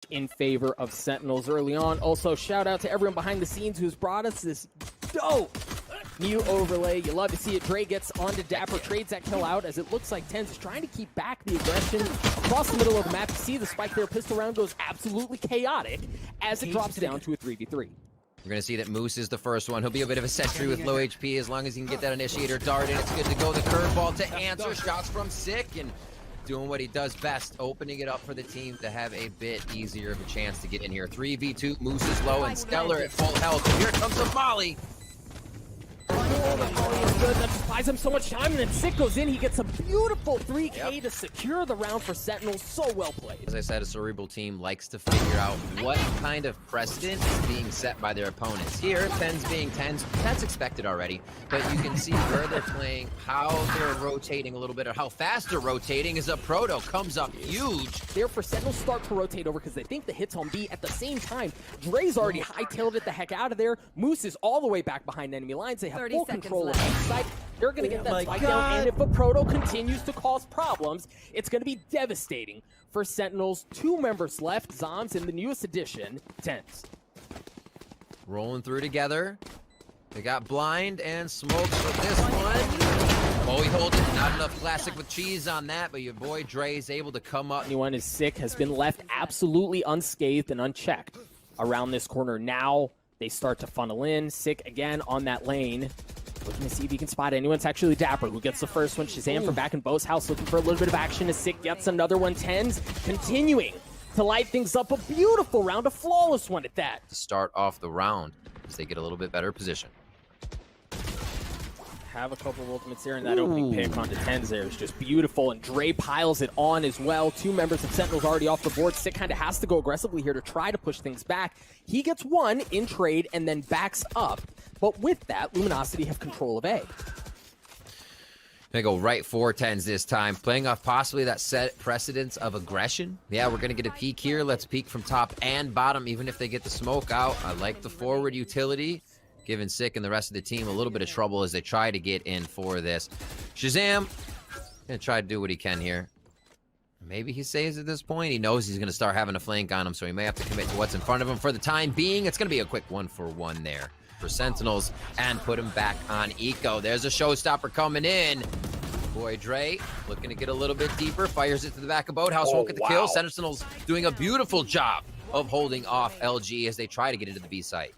in favor of Sentinels early on. Also, shout out to everyone behind the scenes who's brought us this dope new overlay. You love to see it. Dre gets onto Dapper, trades that kill out as it looks like TENZ is trying to keep back the aggression across the middle of the map. You see the spike there, pistol round goes absolutely chaotic as it drops down to a 3v3. You're going to see that Moose is the first one. He'll be a bit of a sentry with low HP as long as he can get that initiator dart in. It's good to go. The curveball to answer. Shots from Sick and doing what he does best, opening it up for the team to have a bit easier of a chance to get in here. 3v2, Moose is low and Stellar at full health. And here comes a Molly. Oh, the volley is good. That just buys him so much time, and then Sick goes in. He gets a beautiful 3K to secure the round for Sentinels. So well played. As I said, a Cerebral team likes to figure out what kind of precedent is being set by their opponents. Here, TENZ being TENZ, that's expected already, but you can see where they're playing, how they're rotating a little bit, or how fast they're rotating as a Proto comes up huge. There for Sentinels start to rotate over because they think the hit's on B. At the same time, Dre's already hightailed it the heck out of there. Moose is all the way back behind enemy lines. They have full control of each side. They're going to get that spike down, and if a Proto continues to cause problems, it's going to be devastating for Sentinels. 2 members left, Zoms in the newest addition, TENZ. Rolling through together. They got blind and smoke for this one. Bowie holds it. Not enough classic with cheese on that, but your boy Dre is able to come up. Anyone is Sick, has been left absolutely unscathed and unchecked around this corner. Now they start to funnel in. Sick again on that lane. Looking to see if he can spot anyone. It's actually Dapper who gets the first one. Shazam from back in Bo's house looking for a little bit of action as Sick gets another one. TENZ continuing to light things up. A beautiful round, a flawless one at that. To start off the round as they get a little bit better position. Have a couple of ultimates there, and that opening pick onto TENZ there is just beautiful, and Dre piles it on as well. 2 members of Sentinels already off the board. Sick kind of has to go aggressively here to try to push things back. He gets one in trade and then backs up, but with that, Luminosity have control of A. Gonna go right for TENZ this time, playing off possibly that set precedence of aggression. Yeah, we're gonna get a peek here. Let's peek from top and bottom, even if they get the smoke out. I like the forward utility, giving Sick and the rest of the team a little bit of trouble as they try to get in for this. Shazam, gonna try to do what he can here. Maybe he saves at this point. He knows he's gonna start having a flank on him, so he may have to commit to what's in front of him for the time being. It's gonna be a quick 1-for-1 there for Sentinels and put him back on Eco. There's a showstopper coming in. Boy Dre looking to get a little bit deeper, fires it to the back of Boathouse, won't get the kill. Sentinels doing a beautiful job of holding off LG as they try to get into the B site.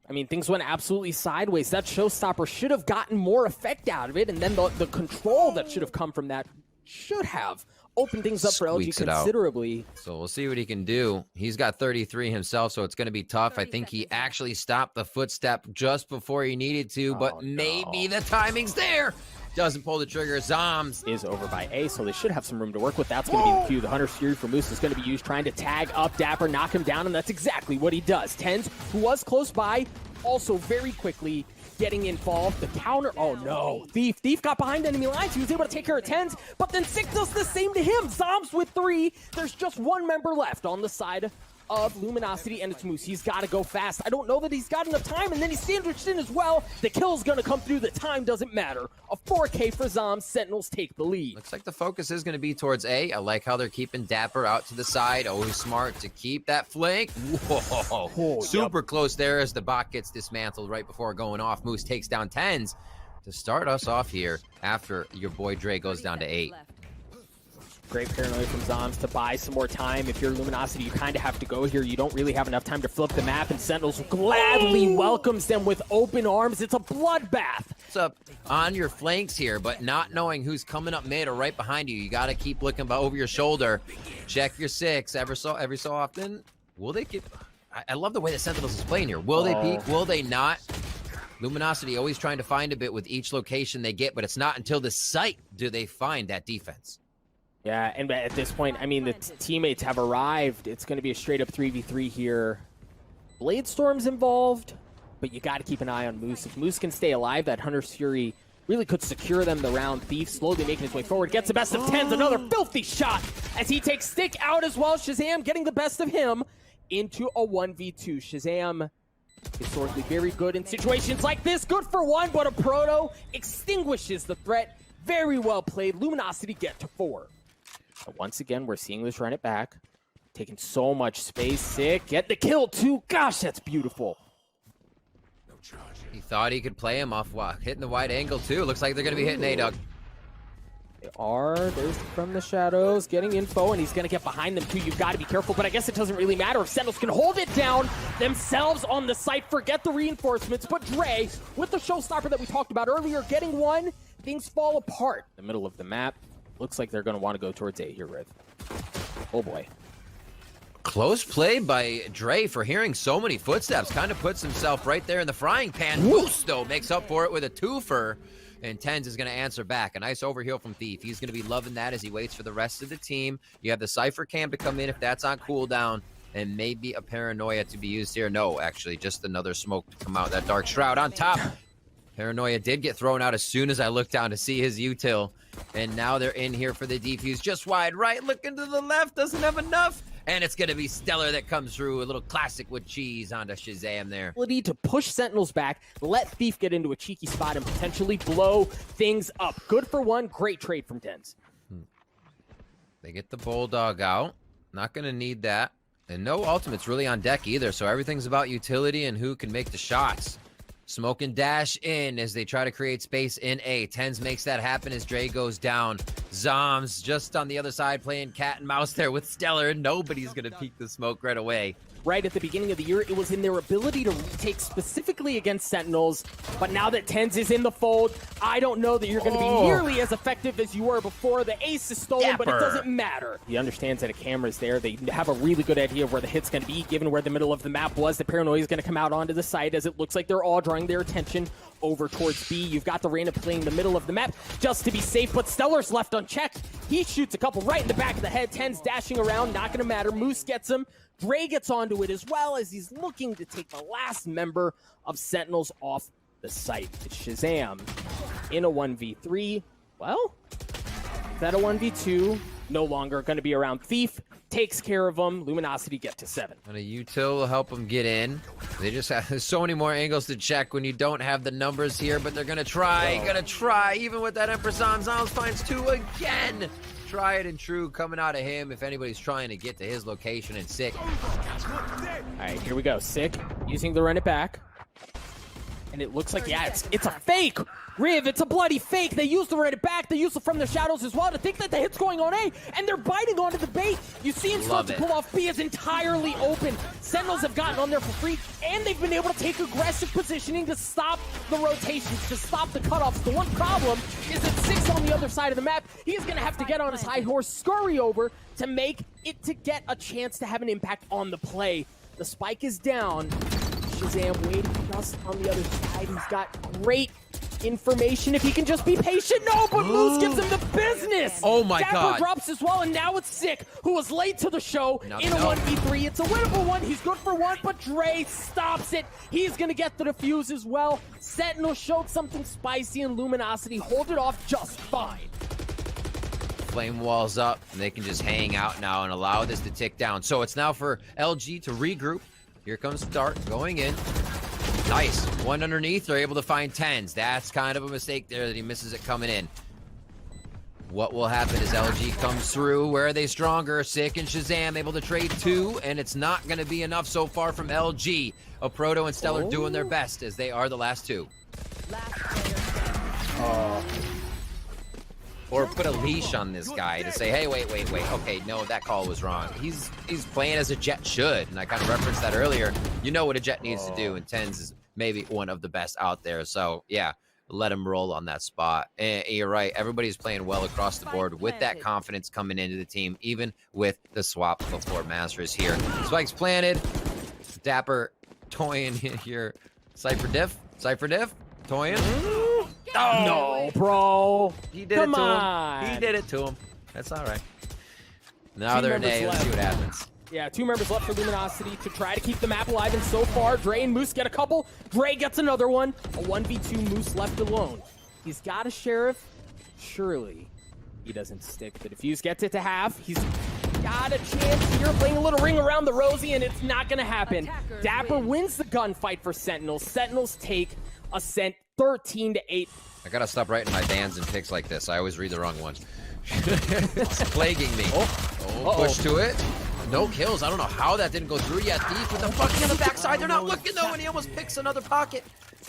I mean, things went absolutely sideways. That showstopper should have gotten more effect out of it, and then the control that should have come from that should have opened things up for LG considerably. So we'll see what he can do. He's got 33 himself, so it's going to be tough. I think he actually stopped the footstep just before he needed to, but maybe the timing's there. Doesn't pull the trigger. Zoms is over by A, so they should have some room to work with. That's going to be the cue. The Hunter's Fury for Moose is going to be used, trying to tag up Dapper, knock him down, and that's exactly what he does. TENZ, who was close by, also very quickly getting involved. The counter, oh no. Thief got behind enemy lines. He was able to take care of TENZ, but then Sick does the same to him. Zoms with 3. There's just 1 member left on the side of Luminosity, and it's Moose. He's got to go fast. I don't know that he's got enough time, and then he's sandwiched in as well. The kill's going to come through. The time doesn't matter. A 4K for Zoms. Sentinels take the lead. Looks like the focus is going to be towards A. I like how they're keeping Dapper out to the side. Always smart to keep that flank. Whoa. Super close there as the bot gets dismantled right before going off. Moose takes down TENZ to start us off here after your boy Dre goes down to 8. Great paranoia from Zoms to buy some more time. If you're Luminosity, you kind of have to go here. You don't really have enough time to flip the map, and Sentinels gladly welcomes them with open arms. It's a bloodbath. What's up on your flanks here, but not knowing who's coming up mid or right behind you. You got to keep looking over your shoulder. Check your 6 every so often. Will they get... I love the way the Sentinels is playing here. Will they peek? Will they not? Luminosity always trying to find a bit with each location they get, but it's not until the site do they find that defense. Yeah, and at this point, I mean, the teammates have arrived. It's going to be a straight-up 3v3 here. Bladestorm's involved, but you got to keep an eye on Moose. If Moose can stay alive, that Hunter's Fury really could secure them the round. Thief slowly making his way forward, gets the best of TENZ. Another filthy shot as he takes Stick out as well. Shazam getting the best of him into a 1v2. Shazam historically very good in situations like this. Good for 1, but a Proto extinguishes the threat. Very well played. Luminosity get to 4. But once again, we're seeing this run it back. Taking so much space. Sick. Get the kill, too. Gosh, that's beautiful. He thought he could play him off hitting the wide angle, too. Looks like they're going to be hitting A-Dug. They are. There's from the shadows getting info, and he's going to get behind them, too. You've got to be careful, but I guess it doesn't really matter if Sentinels can hold it down themselves on the site. Forget the reinforcements, but Dre, with the showstopper that we talked about earlier, getting one, things fall apart. The middle of the map. Looks like they're going to want to go towards A here, Riv. Oh, boy. Close play by Dre for hearing so many footsteps. Kind of puts himself right there in the frying pan. Moose, though, makes up for it with a twofer. And TENZ is going to answer back. A nice overheal from Thief. He's going to be loving that as he waits for the rest of the team. You have the Cypher Cam to come in if that's on cooldown. And maybe a Paranoia to be used here. No, actually, just another smoke to come out. That Dark Shroud on top. Paranoia did get thrown out as soon as I looked down to see his util. And now they're in here for the defuse. Just wide right, looking to the left. Doesn't have enough. And it's going to be Stellar that comes through. A little classic with cheese onto Shazam there. Ability to push Sentinels back, let Thief get into a cheeky spot and potentially blow things up. Good for one. Great trade from TENZ. They get the Bulldog out. Not going to need that. And no ultimates really on deck either. So everything's about utility and who can make the shots. Smoke and dash in as they try to create space in A. TENZ makes that happen as Dre goes down. Zoms just on the other side playing cat and mouse there with Stellar. Nobody's going to peek the smoke right away. Right at the beginning of the year, it was in their ability to retake specifically against Sentinels. But now that TENZ is in the fold, I don't know that you're going to be nearly as effective as you were before. The ace is stolen, but it doesn't matter. He understands that a camera's there. They have a really good idea of where the hit's going to be, given where the middle of the map was. The Paranoia is going to come out onto the site as it looks like they're all drawing their attention over towards B. You've got the random playing the middle of the map just to be safe, but Stellar's left unchecked. He shoots a couple right in the back of the head. TENZ dashing around, not going to matter. Moose gets him. Dre gets onto it as well as he's looking to take the last member of Sentinels off the site. It's Shazam in a 1v3. Well, is that a 1v2? No longer going to be around. Thief takes care of him. Luminosity get to 7. And a util will help them get in. They just have there's so many more angles to check when you don't have the numbers here, but they're going to try. Even with that Empress on, Zals finds 2 again. Try it and true coming out of him if anybody's trying to get to his location. And Sick. All right, here we go. Sick using the run it back. And it looks like, yeah, it's a fake. Riv, it's a bloody fake. They use the run it back. They use it from the shadows as well to think that the hit's going on A, and they're biting onto the bait. You see him start to pull off. B is entirely open. Sentinels have gotten on there for free, and they've been able to take aggressive positioning to stop the rotations, to stop the cutoffs. The one problem is that Six on the other side of the map, he's going to have to get on his high horse, scurry over to make it to get a chance to have an impact on the play. The spike is down. Shazam waiting just on the other side. He's got great information if he can just be patient. No, but Moose gives him the business. Oh my Dapper God. drops as well, and now it's Sick, who was late to the show in a 1v3. It's a winnable one. He's good for one, but Dre stops it. He's going to get the defuse as well. Sentinel showed something spicy, and Luminosity hold it off just fine. Flame walls up, and they can just hang out now and allow this to tick down. So it's now for LG to regroup. Here comes Dart going in. Nice. One underneath. They're able to find TENZ. That's kind of a mistake there that he misses it coming in. What will happen as LG comes through? Where are they stronger? Sick and Shazam able to trade 2, and it's not going to be enough so far from LG. A Proto and Stellar doing their best as they are the last 2. Or put a leash on this guy to say, hey, wait. Okay, no, that call was wrong. He's playing as a Jet should, and I kind of referenced that earlier. You know what a Jet needs to do, and TENZ is maybe one of the best out there. So, yeah, let him roll on that spot. And you're right. Everybody's playing well across the board with that confidence coming into the team, even with the swap before Masters here. Spike's planted. Dapper toying here. Cypher diff, toying. Oh, no, bro. He did it to him. He did it to him. That's all right. Now they're in A. Let's see what happens. Yeah, 2 members left for Luminosity to try to keep the map alive, and so far, Dre and Moose get a couple. Dre gets another one. A 1v2, Moose left alone. He's got a Sheriff. Surely he doesn't stick. The defuse gets it to half. He's got a chance here, playing a little ring around the rosy, and it's not going to happen. Dapper wins the gunfight for Sentinels. Sentinels take a Sent 13-8. I gotta stop writing my bans and picks like this. I always read the wrong one. It's plaguing me. Push to it. No kills. I don't know how that didn't go through yet. Thief with the fucking on the backside. They're not looking though, and he almost picks another pocket.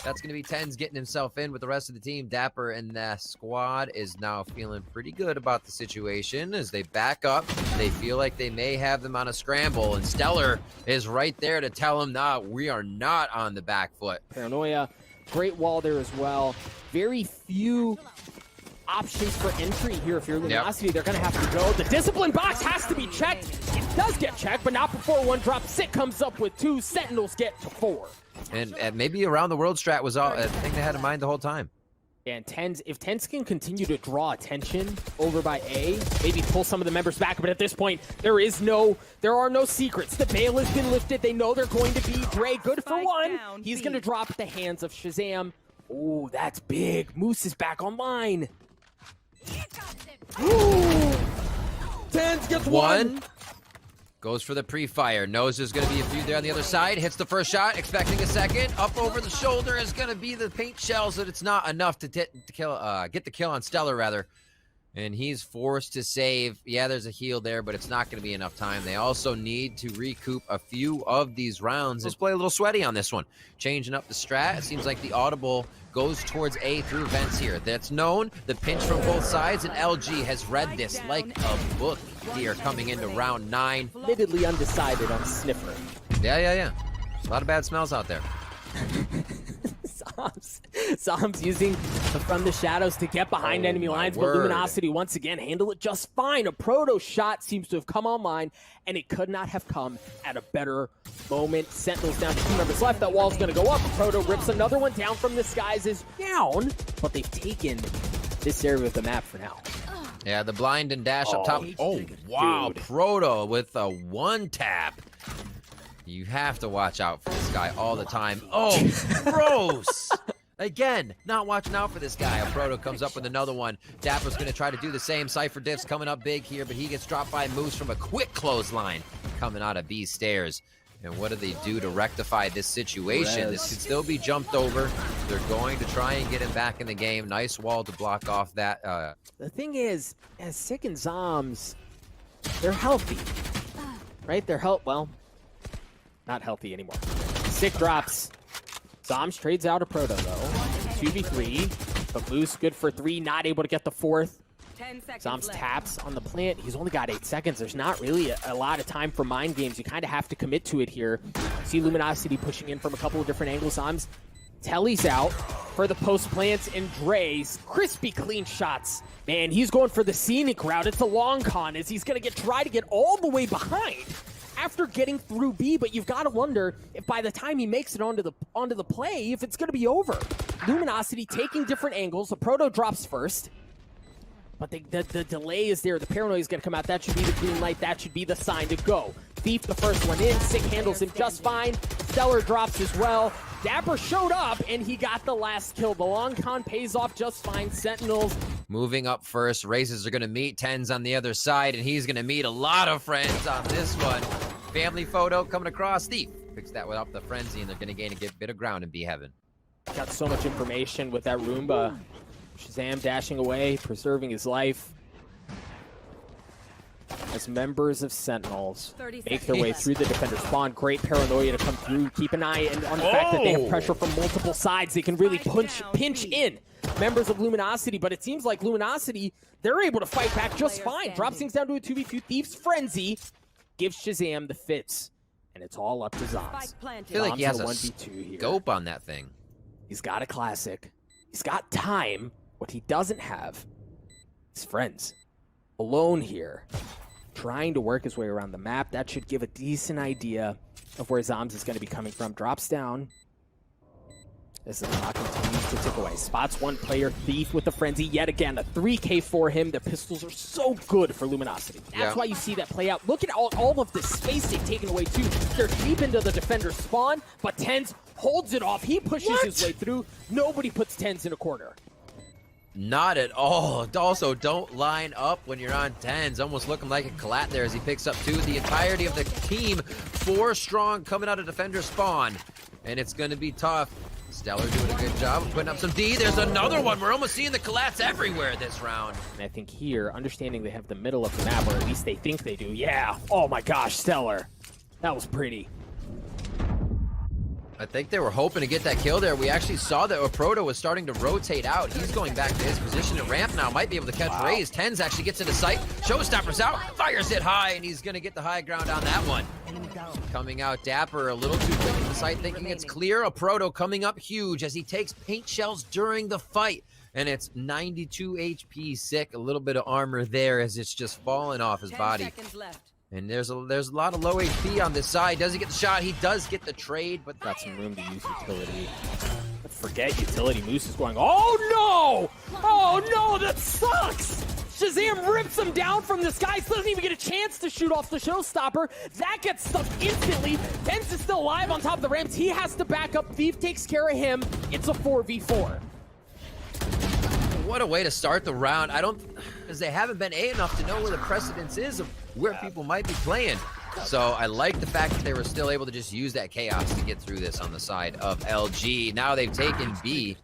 That's going to be TENZ getting himself in with the rest of the team. Dapper and the squad is now feeling pretty good about the situation as they back up. They feel like they may have them on a scramble, and Stellar is right there to tell them, nah, we are not on the back foot. Paranoia, great wall there as well. Very few options for entry here. If you're Luminosity, they're going to have to go. The discipline box has to be checked. It does get checked, but not before one drop. Sick comes up with 2. Sentinels get to 4. And maybe around the world strat was all a thing they had in mind the whole time. And TENZ, if TENZ can continue to draw attention over by A, maybe pull some of the members back, but at this point, there are no secrets. The veil has been lifted. They know they're going to be Dre. Good for one. He's going to drop at the hands of Shazam. Oh, that's big. Moose is back online. Ooh. TENZ gets one. Goes for the pre-fire. Knows there's going to be a few there on the other side. Hits the first shot, expecting a second. Up over the shoulder is going to be the paint shells, but it's not enough to get the kill on Stellar, rather. And he's forced to save. Yeah, there's a heal there, but it's not going to be enough time. They also need to recoup a few of these rounds. Let's play a little sweaty on this one. Changing up the strat. It seems like the audible goes towards A through vents here. That's known. The pinch from both sides, and LG has read this like a book here coming into round 9. Admittedly undecided on Sniffer. Yeah. A lot of bad smells out there. Zom's using from the shadows to get behind enemy lines, but Luminosity once again handle it just fine. A proto shot seems to have come online, and it could not have come at a better moment. Sentinels down to 2 members left. That wall's going to go up. Proto rips another one down from the skies, is down, but they've taken this area of the map for now. Yeah, the blind and dash up top. Oh, wow. Dude. Proto with a 1-tap. You have to watch out for this guy all the time. Oh, gross. Again, not watching out for this guy. A Proto comes up with another one. Dapper's going to try to do the same. Cypher Diff's coming up big here, but he gets dropped by Moose from a quick clothesline coming out of B stairs. And what do they do to rectify this situation? This could still be jumped over. They're going to try and get him back in the game. Nice wall to block off that. The thing is, as Sick and Zoms, they're healthy, right? They're well, not healthy anymore. Sick drops. Zoms trades out a Proto, though. 2v3. But Moose good for 3, not able to get the 4th. Zoms taps on the plant. He's only got 8 seconds. There's not really a lot of time for mind games. You kind of have to commit to it here. See Luminosity pushing in from a couple of different angles. Zoms, Telly's out for the post plants, and Dre's crispy clean shots. Man, he's going for the scenic route. It's a long con as he's going to try to get all the way behind after getting through B, but you've got to wonder if by the time he makes it onto the play, if it's going to be over. Luminosity taking different angles. The Proto drops first, but the delay is there. The Paranoia is going to come out. That should be the green light. That should be the sign to go. Thief, the first one in. Sick handles him just fine. Stellar drops as well. Dapper showed up, and he got the last kill. The long con pays off just fine. Sentinels moving up first. Races are going to meet. TENZ on the other side, and he's going to meet a lot of friends on this one. Family photo coming across. Thief picks that one up the frenzy, and they're going to gain a bit of ground in B heaven. Got so much information with that Roomba. Shazam dashing away, preserving his life. As members of Sentinels make their way through the defender spawn. Great Paranoia to come through. Keep an eye on the fact that they have pressure from multiple sides. They can really pinch in members of Luminosity, but it seems like Luminosity, they're able to fight back just fine. Drops things down to a 2v2. Thief's Frenzy gives Shazam the fits, and it's all up to Zoms. I feel like he has a 1v2 here. Scope on that thing. He's got a classic. He's got time. What he doesn't have is friends. Alone here, trying to work his way around the map. That should give a decent idea of where Zoms is going to be coming from. Drops down as the clock continues to tick away. Spots one player. Thief with the frenzy yet again. A 3K for him. The pistols are so good for Luminosity. That's why you see that play out. Look at all of the space they've taken away too. They're deep into the defender spawn, but TENZ holds it off. He pushes his way through. Nobody puts TENZ in a corner. Not at all. Also, don't line up when you're on TENZ. Almost looking like a collat there as he picks up 2. The entirety of the team, 4 strong coming out of defender spawn. And it's going to be tough. Stellar doing a good job of putting up some D. There's another one. We're almost seeing the collapse everywhere this round. And I think here, understanding they have the middle of the map, or at least they think they do. Yeah. Oh my gosh, Stellar. That was pretty. I think they were hoping to get that kill there. We actually saw that Proto was starting to rotate out. He's going back to his position at ramp now. Might be able to catch Raze. TENZ actually gets into sight. Showstopper's out. Fires it high, and he's going to get the high ground on that one. Coming out Dapper a little too quick to the site, thinking it's clear. A Proto coming up huge as he takes paint shells during the fight. And it's 92 HP sick. A little bit of armor there as it's just falling off his body. 10 seconds left. And there's a lot of low HP on this side. Does he get the shot? He does get the trade, but Got some room to use utility. But forget utility. Moose is going, oh no! Oh no, that sucks! Shazam rips him down from the sky. Doesn't even get a chance to shoot off the showstopper. That gets stuck instantly. TENZ is still alive on top of the ramps. He has to back up. Thief takes care of him. It's a 4v4. what a way to start the round. Because they haven't been A enough to know where the precedence is of where people might be playing. So I like the fact that they were still able to just use that chaos to get through this on the side of LG. Now they've taken B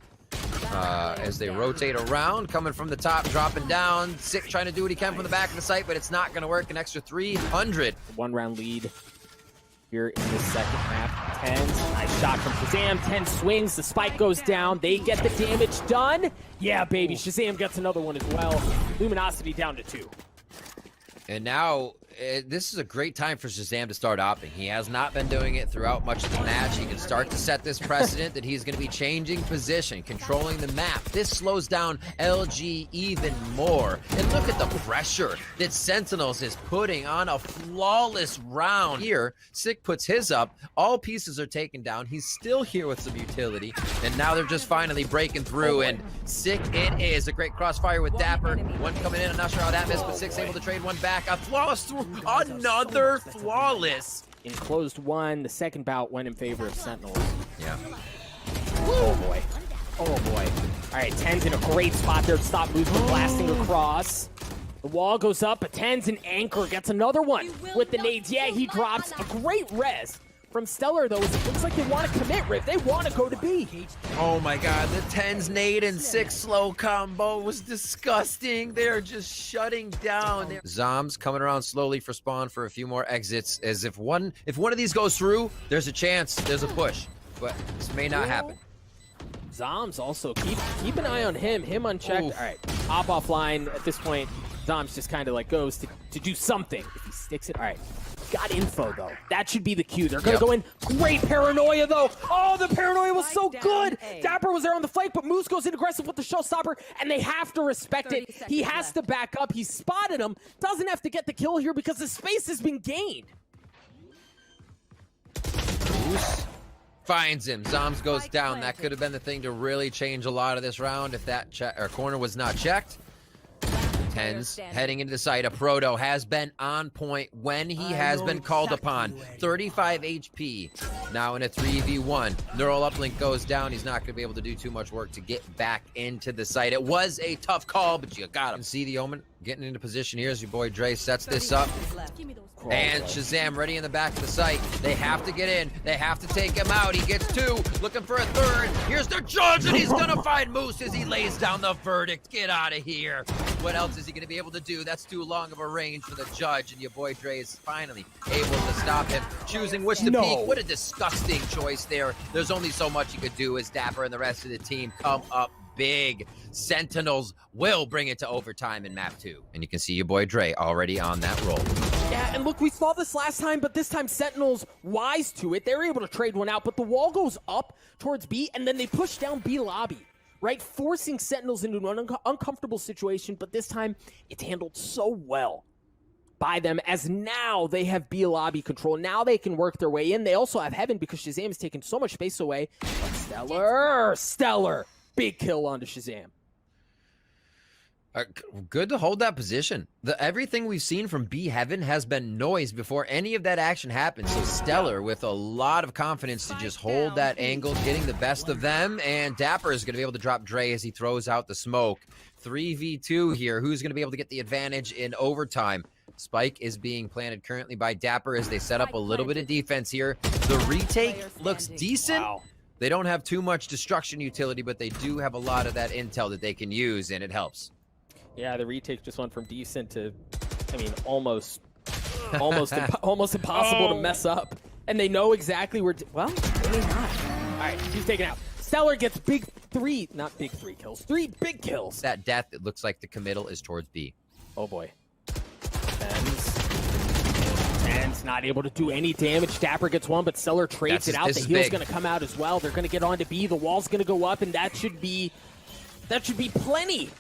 as they rotate around, coming from the top, dropping down. Sick trying to do what he can from the back of the site, but it's not going to work. An extra 300. 1 round lead here in the second half. TENZ, nice shot from Shazam. TENZ swings, the spike goes down. They get the damage done. Yeah, baby, Shazam gets another one as well. Luminosity down to 2. And now, this is a great time for Shazam to start opting. He has not been doing it throughout much of the match. He can start to set this precedent that he's going to be changing position, controlling the map. This slows down LG even more. And look at the pressure that Sentinels is putting on a flawless round. Here, Sick puts his up. All pieces are taken down. He's still here with some utility. And now they're just finally breaking through. And Sick it is. A great crossfire with Dapper. One coming in. I'm not sure how that missed, but Sick's able to trade one back. A flawless through. Another flawless. Enclosed 1. The second bout went in favor of Sentinels. Yeah. Oh boy. Oh boy. All right, TENZ in a great spot there to stop Moose from blasting across. The wall goes up, but TENZ and Anchor gets another one with the nades. Yeah, he drops a great res. From Stellar, though, it looks like they want to commit, Riff. They want to go to B. Oh my god, the TENZ nade and 6 slow combo was disgusting. They're just shutting down. Zombs coming around slowly for spawn for a few more exits. As if one of these goes through, there's a chance, there's a push. But this may not happen. Zombs also, keep an eye on him unchecked. Oof. All right, hop offline. At this point, Zombs just kind of like goes to do something. If he sticks it, all right. Got info, though. That should be the cue. They're going to go in. Great paranoia, though. Oh, the paranoia was so good. Dapper was there on the flank, but Moose goes in aggressive with the showstopper, and they have to respect it. He has to back up. He spotted him. Doesn't have to get the kill here because the space has been gained. Moose finds him. Zombs goes down. That could have been the thing to really change a lot of this round if that corner was not checked. TENZ heading into the site. A Proto has been on point when he has been called upon. 35 HP. Now in a 3v1. Neural uplink goes down. He's not going to be able to do too much work to get back into the site. It was a tough call, but you got him. See the Omen getting into position here as your boy Dre sets this up. And Shazam ready in the back of the site. They have to get in. They have to take him out. He gets 2, looking for a 3rd. Here's the judge, and he's gonna find Moose as he lays down the verdict. Get out of here. What else is he gonna be able to do? That's too long of a range for the judge, and your boy Dre is finally able to stop him, choosing which to peek. What a disgusting choice there. There's only so much he could do as Dapper and the rest of the team come up big. Sentinels will bring it to overtime in map 2. And you can see your boy Dre already on that roll. Yeah, and look, we saw this last time, but this time Sentinels wise to it. They were able to trade one out, but the wall goes up towards B, and then they push down B lobby, right? Forcing Sentinels into an uncomfortable situation, but this time it's handled so well by them as now they have B lobby control. Now they can work their way in. They also have Heaven because Shazam has taken so much space away. But Stellar. Big kill onto Shazam. Good to hold that position. Everything we've seen from B Heaven has been noise before any of that action happened. So Stellar with a lot of confidence to just hold that angle, getting the best of them. And Dapper is going to be able to drop Dre as he throws out the smoke. 3v2 here. Who's going to be able to get the advantage in overtime? Spike is being planted currently by Dapper as they set up a little bit of defense here. The retake looks decent. Wow. They don't have too much destruction utility, but they do have a lot of that intel that they can use, and it helps. Yeah, the retake just went from decent to, I mean, almost impossible to mess up. And they know exactly where, well, maybe not. All right, he's taken out. Stellar gets big three, not big 3 kills, 3 big kills. That death, it looks like the committal is towards B. Oh boy. TENZ not able to do any damage. Dapper gets one, but Stellar trades it out. The heal's going to come out as well. They're going to get on to B. The wall's going to go up, and that should be plenty.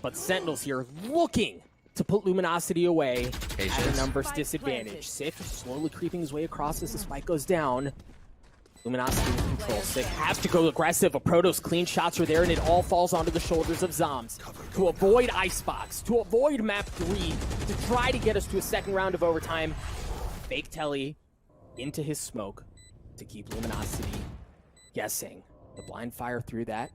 But Sentinels here looking to put Luminosity away at a numbers disadvantage. Sif slowly creeping his way across as the spike goes down. Luminosity in control. Sif has to go aggressive. A Protoss clean shots are there, and it all falls onto the shoulders of Zoms. To avoid Icebox, to avoid map 3, to try to get us to a second round of overtime. Fake Telly into his smoke to keep Luminosity guessing. The blind fire through that.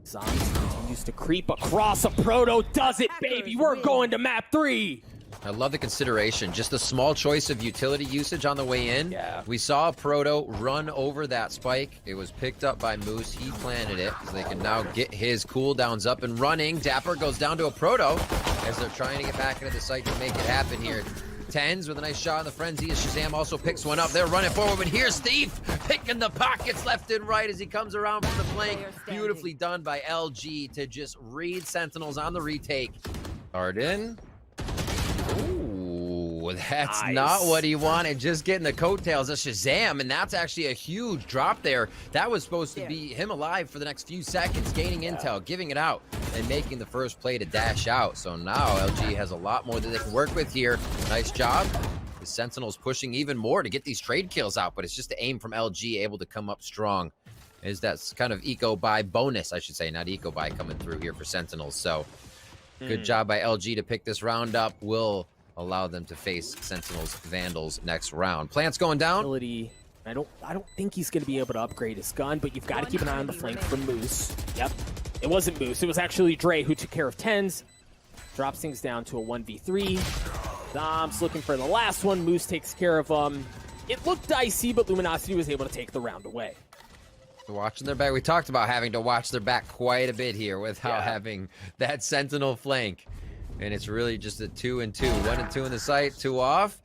Zoms continues to creep across. A Proto does it, baby! We're going to map 3! I love the consideration. Just a small choice of utility usage on the way in. Yeah. We saw Proto run over that spike. It was picked up by Moose. He planted it, so they can now get his cooldowns up and running. Dapper goes down to a Proto as they're trying to get back into the site to make it happen here. TENZ with a nice shot in the frenzy as Shazam also picks one up. They're running forward, but here's Thief picking the pockets left and right as he comes around from the flank. Beautifully done by LG to just read Sentinels on the retake. Arden. Ooh, that's nice. not what he wanted. Just getting the coattails of Shazam, and that's actually a huge drop there. That was supposed to be him alive for the next few seconds, gaining intel, giving it out, and making the first play to dash out. So now LG has a lot more that they can work with here. Nice job. The Sentinels pushing even more to get these trade kills out, but it's just the aim from LG able to come up strong. Is that kind of eco-buy bonus, I should say, not eco-buy coming through here for Sentinels. So good job by LG to pick this round up. Will allow them to face Sentinels Vandals next round. Plant's going down. I don't think he's going to be able to upgrade his gun, but you've got to keep an eye on the flank from Moose. Yep. It wasn't Moose. It was actually Dre who took care of TENZ. Drops things down to a 1v3. Dom's looking for the last one. Moose takes care of him. It looked dicey, but Luminosity was able to take the round away. Watching their back. We talked about having to watch their back quite a bit here without having that Sentinel flank. And it's really just a 2 and 2. 1 and 2 in the site, 2 off.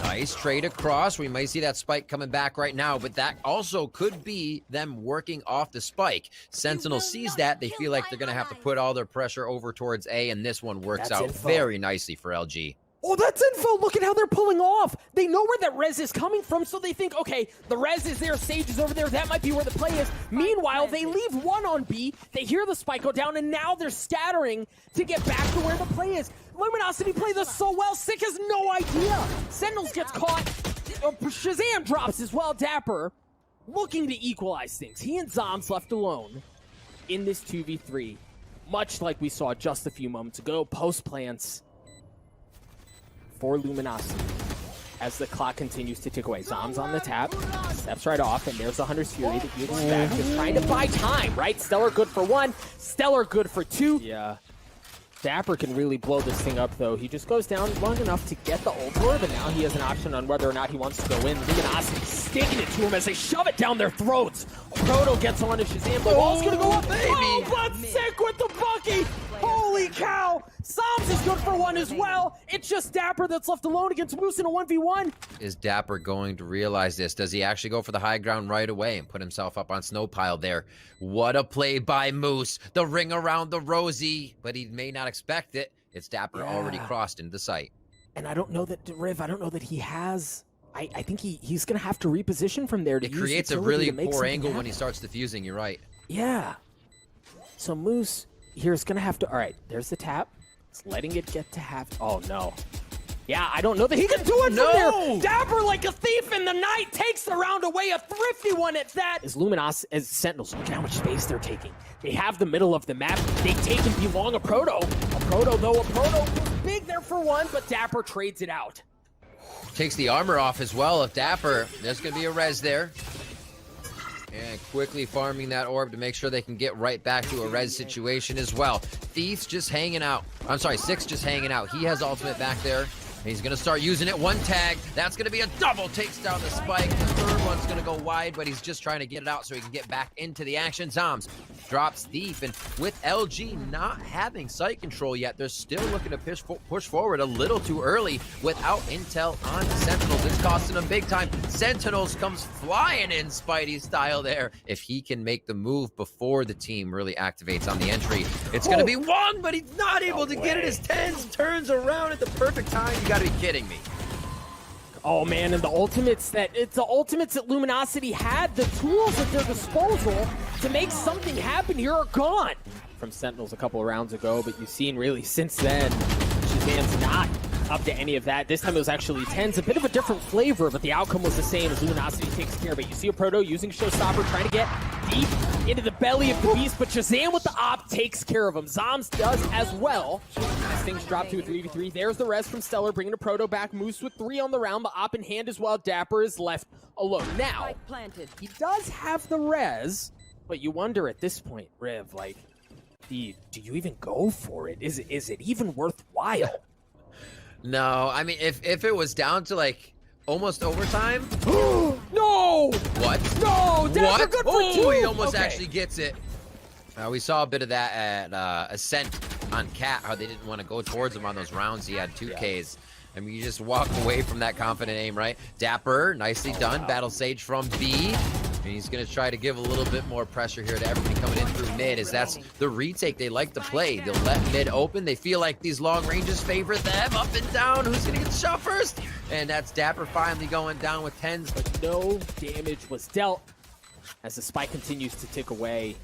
Nice trade across. We might see that spike coming back right now, but that also could be them working off the spike. Sentinel sees that. They feel like they're going to have to put all their pressure over towards A, and this one works out very nicely for LG. Oh, that's info. Look at how they're pulling off. They know where that res is coming from, so they think, okay, the res is there, Sage is over there, that might be where the play is. Meanwhile, they leave one on B, they hear the spike go down, and now they're scattering to get back to where the play is. Luminosity play this so well, Sick has no idea. Sentinels gets caught. Shazam drops as well. Dapper looking to equalize things. He and Zoms left alone in this 2v3, much like we saw just a few moments ago. Post plants for Luminosity as the clock continues to tick away. Zoms on the tap, steps right off, and there's the Hunter's Fury that you expect. Just trying to buy time, right? Stellar good for 1, Stellar good for 2. Yeah. Dapper can really blow this thing up, though. He just goes down long enough to get the ult orb, but now he has an option on whether or not he wants to go in. Luminosity sticking it to him as they shove it down their throats. Proto gets on to Shazam. The wall's gonna go up. Baby. Oh, but Sick with the bucky. Holy cow. Zoms is good for 1 as well. It's just Dapper that's left alone against Moose in a 1v1. Is Dapper going to realize this? Does he actually go for the high ground right away and put himself up on snow pile there? What a play by Moose. The ring around the Rosie, but he may not expect it. It's Dapper already crossed into the site. And I don't know that, Riv, I don't know that he has... I think he's going to have to reposition from there to use creates a really poor angle when he starts defusing, you're right. Yeah. So Moose here is going to have to... All right, there's the tap. It's letting it get to half... Oh, no. Yeah, I don't know that he can do it from there. Dapper, like a thief in the night, takes the round away. A thrifty one at that. As Luminos, as Sentinels, look at how much space they're taking. They have the middle of the map. They take and belong a Proto. A Proto was big there for 1, but Dapper trades it out. Takes the armor off as well of Dapper. There's going to be a res there. And quickly farming that orb to make sure they can get right back to a res situation as well. Thief's just hanging out. I'm sorry, Sick's just hanging out. He has ultimate back there. He's going to start using it. One tag. That's going to be a double. Takes down the spike. The third one's going to go wide, but he's just trying to get it out so he can get back into the action. Zoms drops Thief, and with LG not having site control yet, they're still looking to push forward a little too early without intel on Sentinels. It's costing them big time. Sentinels comes flying in Spidey style there. If he can make the move before the team really activates on the entry, it's going to be one, but he's not able to get it as TENZ turns around at the perfect time. You gotta be kidding me. Oh man, and the ultimates that Luminosity had, the tools at their disposal to make something happen here are gone. From Sentinels a couple of rounds ago, but you've seen really since then, Shazam's not up to any of that. This time it was actually TENZ, a bit of a different flavor, but the outcome was the same as Luminosity takes care of it. You see a Proto using Showstopper, trying to get deep into the belly of the beast, but Shazam with the op takes care of him. Zoms does as well. As things drop to a 3v3, there's the res from Stellar, bringing a Proto back. Moose with 3 on the round, but op in hand as well. Dapper is left alone. Now, he does have the res, but you wonder at this point, Riv, like, do you even go for it? Is it even worthwhile? No, I mean, if it was down to like almost overtime. No! What? No! Dapper good for 2! He almost actually gets it. We saw a bit of that at Ascent on Cat, how they didn't want to go towards him on those rounds. He had 2Ks. I mean, you just walk away from that confident aim, right? Dapper, nicely done. Battle Sage from B. And he's going to try to give a little bit more pressure here to everything coming in through mid, as that's the retake they like to play. They'll let mid open. They feel like these long ranges favor them. Up and down. Who's going to get the shot first? And that's Dapper finally going down with TENZ. But no damage was dealt as the spike continues to tick away.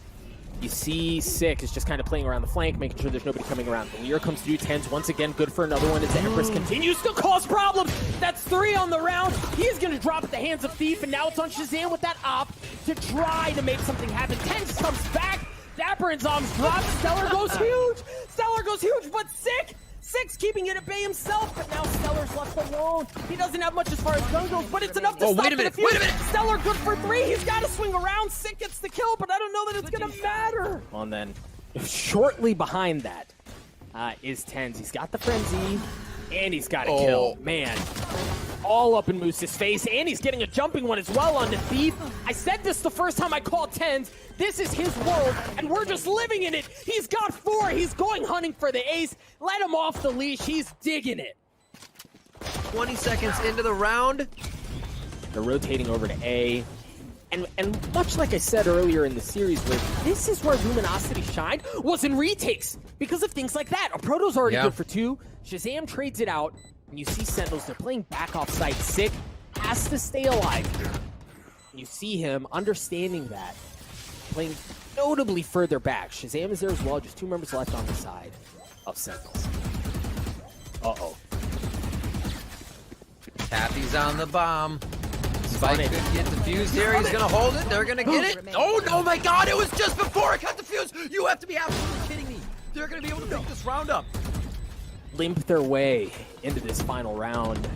You see Sick is just kind of playing around the flank, making sure there's nobody coming around. The Lear comes through, TENZ once again, good for another one as the Empress continues to cause problems. That's 3 on the round. He's going to drop at the hands of Thief, and now it's on Shazam with that op to try to make something happen. TENZ comes back. Dapper and Zoms drop. Stellar goes huge. Stellar goes huge, but Sick's keeping it at bay himself, but now Stellar's left alone. He doesn't have much as far as gun goes, but it's enough to stop wait a minute, wait a minute. Stellar good for 3. He's got to swing around. Sick gets the kill, but I don't know that it's going to matter. Well, and then shortly behind that is TENZ. He's got the Frenzy, and he's got a kill. Man, all up in Moose's face, and he's getting a jumping one as well on the Thief. I said this the first time I called TENZ. This is his world, and we're just living in it. He's got 4. He's going hunting for the ace. Let him off the leash. He's digging it. 20 seconds into the round. They're rotating over to A. And much like I said earlier in the series, where this is where Luminosity shined, was in retakes. Because of things like that. A Proto's already good for 2. Shazam trades it out. And you see Sentinels, they're playing back off site. Sick has to stay alive here. And you see him understanding that, playing notably further back. Shazam is there as well, just 2 members left on the side of Sentinels. Uh-oh. Tappy's on the bomb. Spike could get defused here. He's going to hold it. They're going to get it. Oh, no, my God. It was just before it got defused. You have to be absolutely kidding me. They're going to be able to pick this round up. Limp their way into this final round.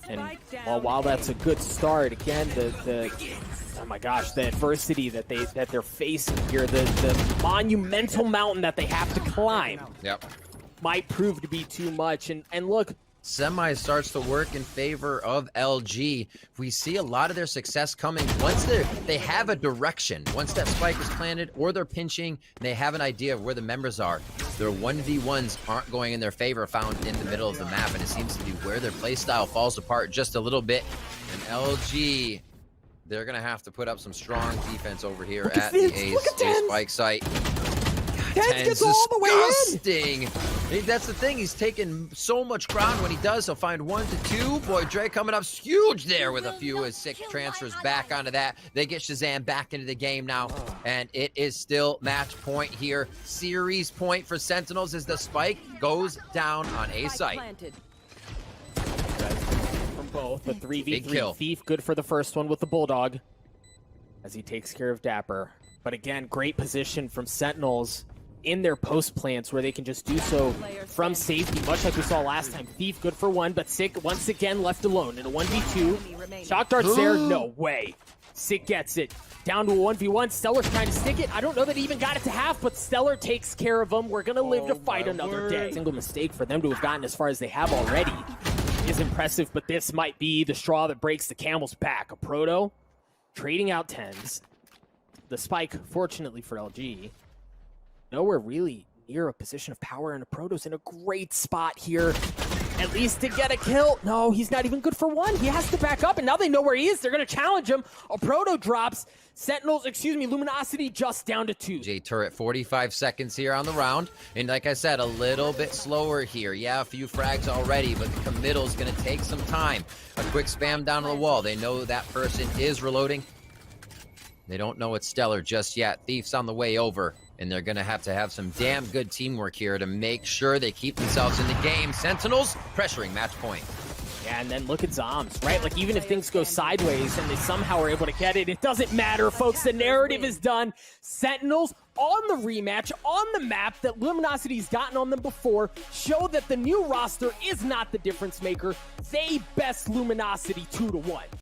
And while that's a good start, again, oh my gosh, the adversity that they're facing here, the monumental mountain that they have to climb, might prove to be too much. And look, Semi starts to work in favor of LG. We see a lot of their success coming once they have a direction. Once that spike is planted or they're pinching and they have an idea of where the members are, their 1v1s aren't going in their favor found in the middle of the map, and it seems to be where their playstyle falls apart just a little bit. And LG, they're going to have to put up some strong defense over here at the A spike site. TENZ gets all the way in. That's the thing. He's taking so much ground. When he does, he'll find 1 to 2. Boy, Dre coming up huge there with a few as Sick transfers back onto that. They get Shazam back into the game now, and it is still match point here. Series point for Sentinels as the spike goes down on A site. From both, the 3v3 Thief, good for the first one with the Bulldog as he takes care of Dapper. But again, great position from Sentinels in their post plants where they can just do so from safety, much like we saw last time. Thief good for 1, but Sick once again left alone in a 1v2. Shock Dart's there, no way. Sick gets it. Down to a 1v1. Stellar's trying to stick it. I don't know that he even got it to half, but Stellar takes care of him. We're going to live to fight another day. Single mistake for them to have gotten as far as they have already is impressive, but this might be the straw that breaks the camel's back. A Proto trading out TENZ. The spike, fortunately for LG, nowhere really near a position of power, and a Proto's in a great spot here. At least to get a kill. No, he's not even good for one. He has to back up, and now they know where he is. They're going to challenge him. A Proto drops. Sentinels, Luminosity just down to 2. J Turret, 45 seconds here on the round. And like I said, a little bit slower here. Yeah, a few frags already, but the committal's going to take some time. A quick spam down on the wall. They know that person is reloading. They don't know it's Stellar just yet. Thief's on the way over. And they're going to have some damn good teamwork here to make sure they keep themselves in the game. Sentinels pressuring match point. Yeah, and then look at Zombs, right? Like, even if things go sideways and they somehow are able to get it, it doesn't matter, folks. The narrative is done. Sentinels on the rematch, on the map that Luminosity's gotten on them before, show that the new roster is not the difference maker. They best Luminosity 2-1.